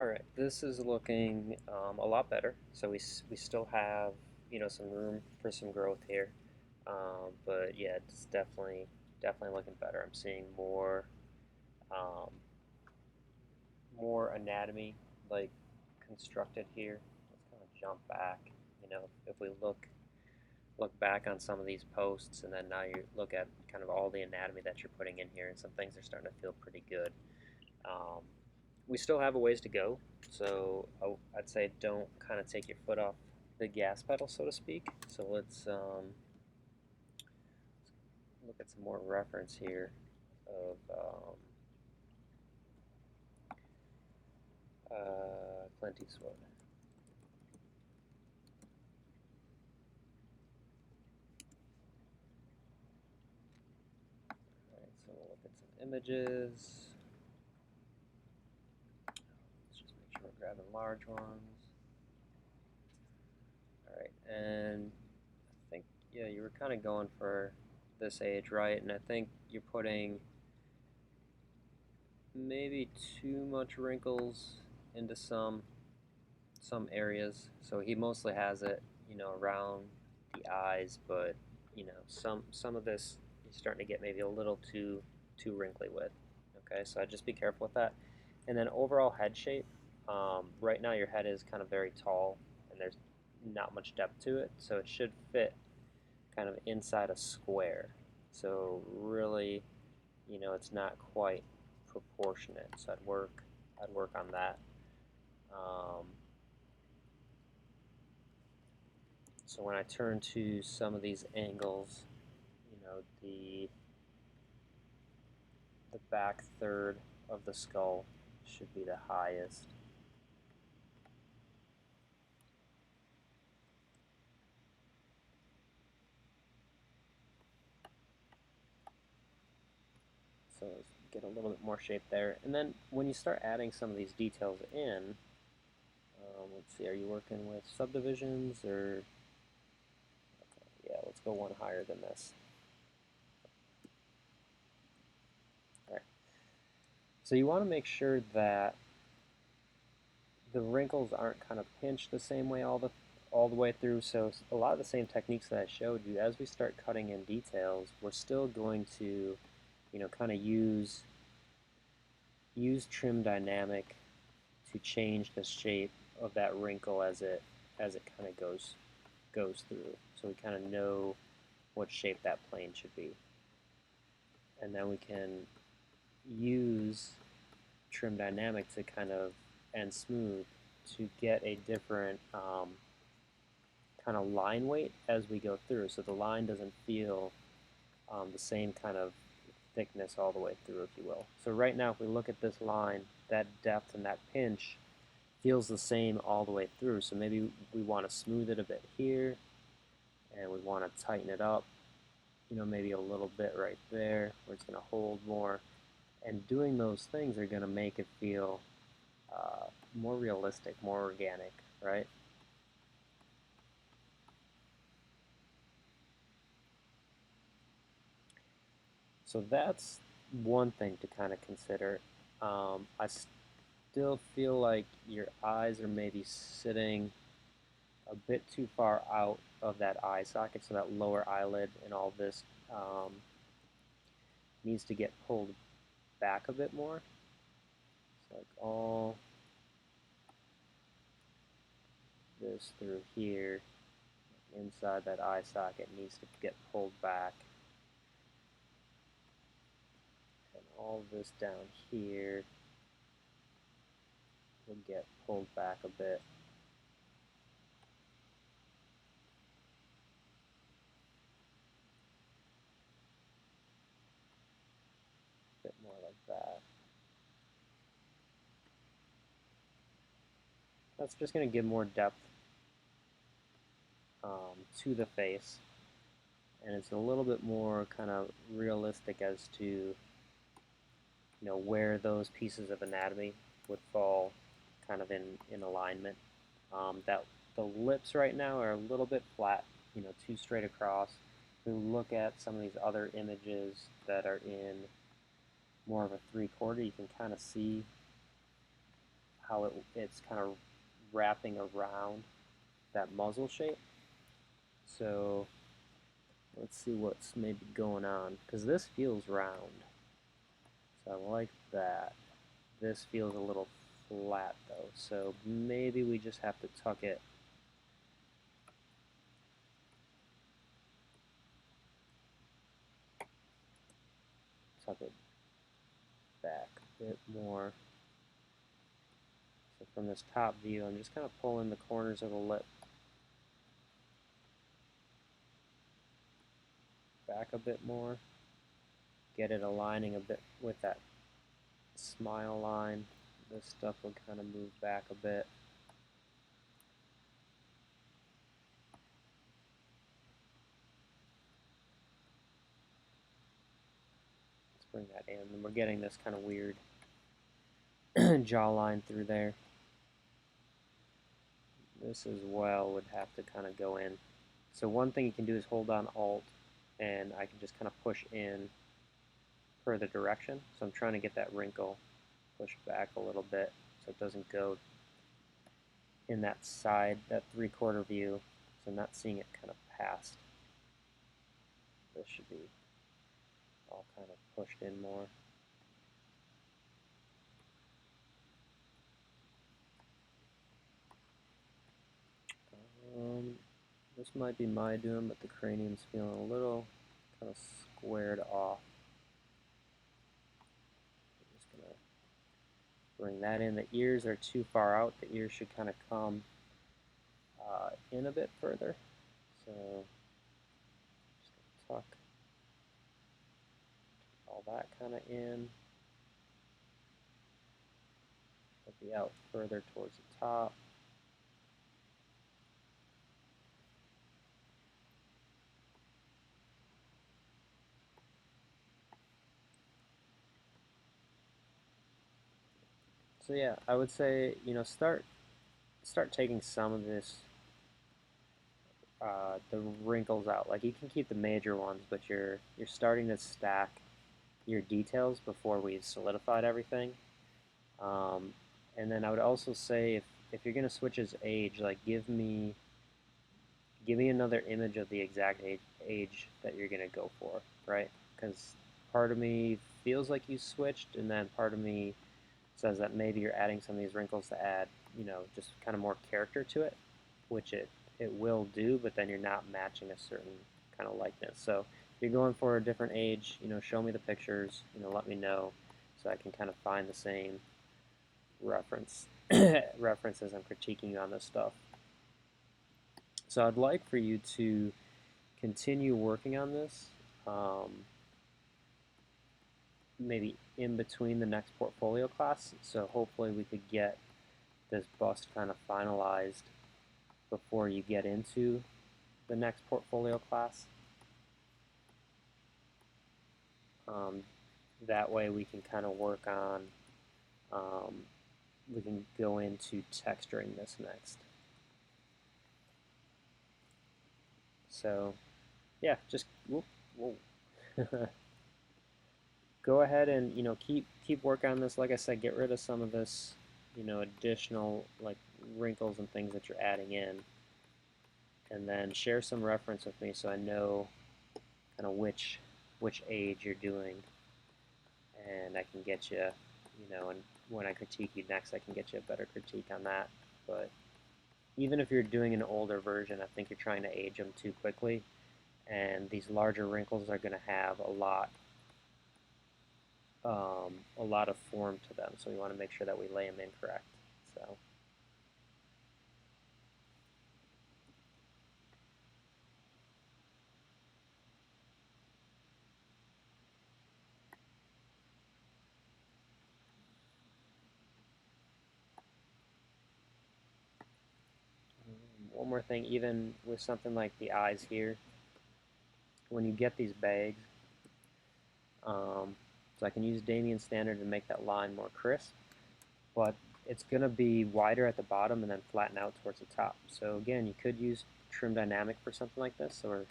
All right, this is looking a lot better. So we still have some room for some growth here, but yeah, it's definitely looking better. I'm seeing um, more anatomy like constructed here. Let's kind of jump back. If we look back on some of these posts, and then now you look at kind of all the anatomy that you're putting in here, and some things are starting to feel pretty good. Um, we still have a ways to go, so I'd say don't kind of take your foot off the gas pedal, so to speak. So let's look at some more reference here of Clint Eastwood. All right, so we'll look at some images. Let's just make sure we're grabbing large ones. All right, and I think, yeah, you were kind of going for this age, right? And I think you're putting maybe too much wrinkles into some areas. So he mostly has it, around the eyes, but some of this he's starting to get maybe a little too wrinkly with. Okay, so I'd just be careful with that. And then overall head shape. Right now your head is kind of very tall, and there's not much depth to it, so it should fit kind of inside a square. So really, it's not quite proportionate. So I'd work on that. Um, so when I turn to some of these angles, the back third of the skull should be the highest. So get a little bit more shape there. And then when you start adding some of these details in, let's see, are you working with subdivisions or, okay, yeah, let's go one higher than this. All right. So you want to make sure that the wrinkles aren't kind of pinched the same way all the way through. So a lot of the same techniques that I showed you, as we start cutting in details, we're still going to, kind of use trim dynamic to change the shape of that wrinkle as it kind of goes through. So we kind of know what shape that plane should be, and then we can use trim dynamic to kind of and smooth to get a different kind of line weight as we go through, so the line doesn't feel the same kind of thickness all the way through, if you will. So right now, if we look at this line, that depth and that pinch feels the same all the way through. So maybe we want to smooth it a bit here, and we want to tighten it up, maybe a little bit right there where it's going to hold more. And doing those things are going to make it feel more realistic, more organic, right? So that's one thing to kind of consider. I still feel like your eyes are maybe sitting a bit too far out of that eye socket, so that lower eyelid and all this needs to get pulled back a bit more. So like all this through here, inside that eye socket needs to get pulled back. And all this down here will get pulled back a bit. A bit more like that. That's just going to give more depth to the face, and it's a little bit more kind of realistic as to where those pieces of anatomy would fall kind of in alignment. That the lips right now are a little bit flat, too straight across. If we look at some of these other images that are in more of a 3/4, you can kind of see how it's kind of wrapping around that muzzle shape. So let's see what's maybe going on, because this feels round. So I like that. This feels a little flat though, so maybe we just have to tuck it back a bit more. So from this top view, I'm just kind of pulling the corners of the lip back a bit more, get it aligning a bit with that smile line. This stuff will kind of move back a bit. Let's bring that in. And we're getting this kind of weird jawline through there. This as well would have to kind of go in. So one thing you can do is hold on Alt, and I can just kind of push in per the direction. So I'm trying to get that wrinkle pushed back a little bit so it doesn't go in that side, that 3/4 view. So I'm not seeing it kind of past. This should be all kind of pushed in more. This might be my doing, but the cranium's feeling a little kind of squared off. I'm just going to bring that in. The ears are too far out. The ears should kind of come in a bit further. So just going to tuck all that kind of in. It'll be out further towards the top. So yeah, I would say, start taking some of this, the wrinkles out. Like, you can keep the major ones, but you're starting to stack your details before we've solidified everything. And then I would also say, if you're gonna switch his age, like give me another image of the exact age that you're gonna go for, right? Because part of me feels like you switched, and then part of me says that maybe you're adding some of these wrinkles to add, just kind of more character to it, which it will do, but then you're not matching a certain kind of likeness. So if you're going for a different age, show me the pictures, let me know so I can kind of find the same references I'm critiquing you on this stuff. So I'd like for you to continue working on this, maybe in between the next portfolio class. So hopefully we could get this bust kind of finalized before you get into the next portfolio class. That way we can kind of work on, we can go into texturing this next. So yeah, just whoa. Go ahead and keep working on this. Like I said, get rid of some of this additional like wrinkles and things that you're adding in, and then share some reference with me so I know kind of which age you're doing, and I can get you, and when I critique you next, I can get you a better critique on that. But even if you're doing an older version, I think you're trying to age them too quickly, and these larger wrinkles are going to have a lot of form to them, so we want to make sure that we lay them in correct. So. One more thing, even with something like the eyes here, when you get these bags, so I can use Damien Standard to make that line more crisp, but it's going to be wider at the bottom and then flatten out towards the top. So again, you could use Trim Dynamic for something like this, so we're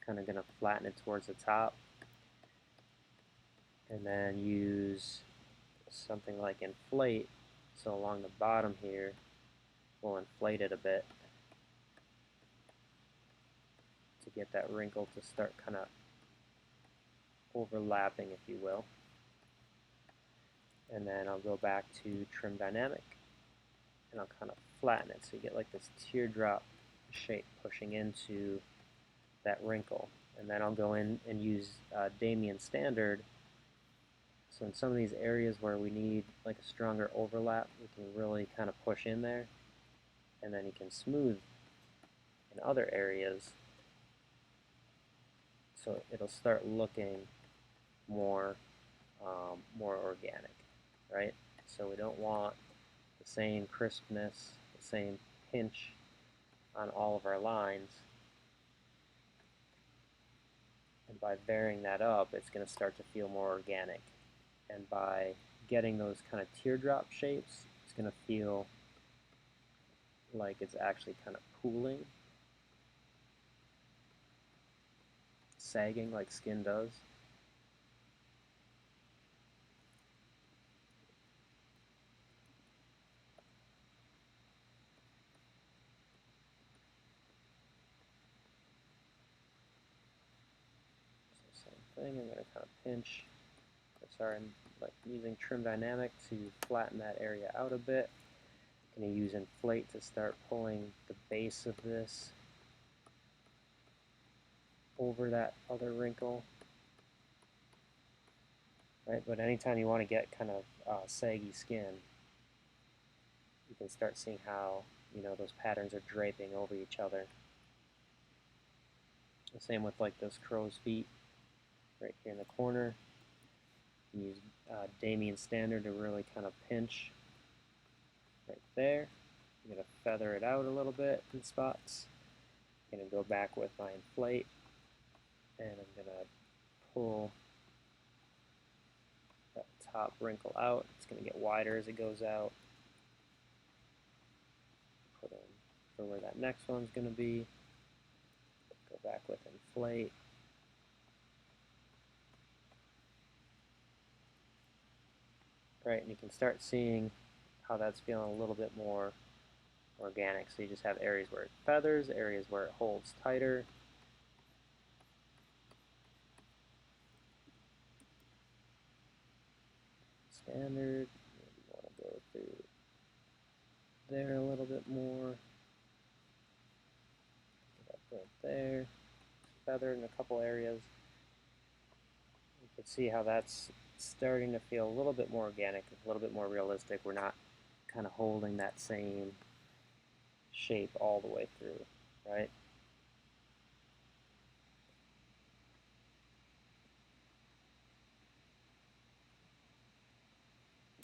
kind of going to flatten it towards the top, and then use something like Inflate So along the bottom here, we'll inflate it a bit to get that wrinkle to start kind of overlapping, if you will. And then I'll go back to trim dynamic, and I'll kind of flatten it so you get like this teardrop shape pushing into that wrinkle. And then I'll go in and use Damien standard. So in some of these areas where we need like a stronger overlap, we can really kind of push in there, and then you can smooth in other areas so it'll start looking more more organic, right? So we don't want the same crispness, the same pinch on all of our lines. And by varying that up, it's going to start to feel more organic. And by getting those kind of teardrop shapes, it's going to feel like it's actually kind of pooling, sagging like skin does. So same thing, I'm going to kind of pinch. Sorry, I'm like using trim dynamic to flatten that area out a bit. I'm going to use inflate to start pulling the base of this over that other wrinkle. Right, but anytime you want to get kind of saggy skin, you can start seeing how those patterns are draping over each other. The same with like those crow's feet right here in the corner. You use Damien standard to really kind of pinch right there. I'm going to feather it out a little bit in spots. I'm going to go back with my inflate, and I'm going to pull that top wrinkle out. It's going to get wider as it goes out. Put in for where that next one's going to be. Go back with inflate. Right, and you can start seeing how that's feeling a little bit more organic. So you just have areas where it feathers, areas where it holds tighter. Standard, maybe you want to go through there a little bit more. Get up right there. Feathered in a couple areas. You can see how that's starting to feel a little bit more organic, a little bit more realistic. We're not kind of holding that same shape all the way through, right?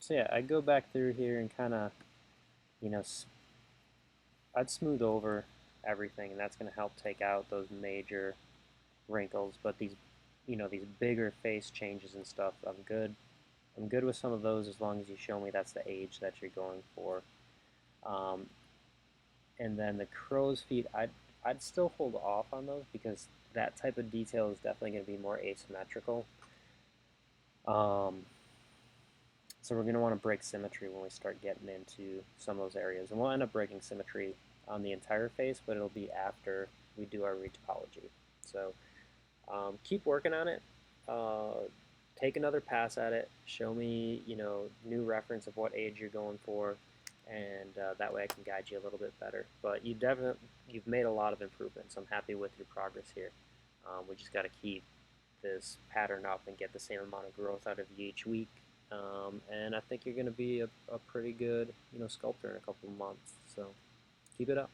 So yeah, I go back through here and kind of, I'd smooth over everything, and that's going to help take out those major wrinkles. But these bigger face changes and stuff, I'm good. I'm good with some of those as long as you show me that's the age that you're going for. And then the crow's feet, I'd still hold off on those because that type of detail is definitely going to be more asymmetrical. So we're going to want to break symmetry when we start getting into some of those areas. And we'll end up breaking symmetry on the entire face, but it'll be after we do our retopology. So keep working on it. Take another pass at it. Show me, new reference of what age you're going for, and that way I can guide you a little bit better. But you've made a lot of improvements. I'm happy with your progress here. We just got to keep this pattern up and get the same amount of growth out of you each week. And I think you're going to be a pretty good, sculptor in a couple of months. So keep it up.